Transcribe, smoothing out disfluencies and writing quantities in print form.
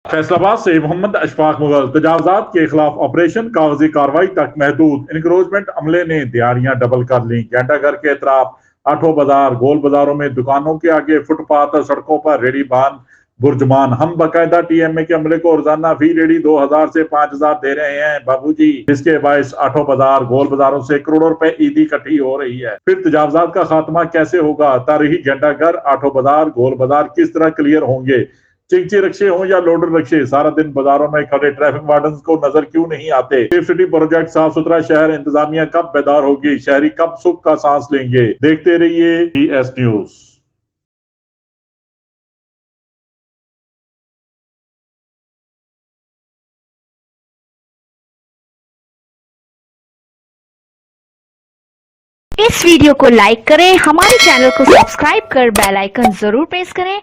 फैसलाबाद से मोहम्मद अशफाक मुगल। तजावजात के खिलाफ ऑपरेशन कागजी कार्रवाई तक महदूद। इंक्रोचमेंट अमले ने दिहाड़ियां डबल कर ली। घंटाघर के अतराफ आठों बाजार गोल बाजारों में दुकानों के आगे फुटपाथ और सड़कों पर रेडी बान बुर्जमान। हम बाकायदा टीएमए के अमले को रोजाना फी रेडी 2000 से 5000 दे रहे हैं बाबूजी, जिसके बायस आठों बाजार गोल बाजारों से करोड़ों रुपए ईदी इकट्ठी हो रही है। फिर तजावजात का खात्मा कैसे होगा? तारीखी घंटाघर आठों बाजार गोल बाजार किस तरह क्लियर होंगे? चिंची रक्शे हों या लोडर रक्शे, सारा दिन बाजारों में खड़े ट्रैफिक वार्डन को नजर क्यों नहीं आते? सेफ सिटी प्रोजेक्ट, साफ सुथरा शहर, इंतजामिया कब बेदार होगी? शहरी कब सुख का सांस लेंगे? देखते रहिए टीएस न्यूज। इस वीडियो को लाइक करें, हमारे चैनल को सब्सक्राइब कर बेल आइकन जरूर प्रेस करें।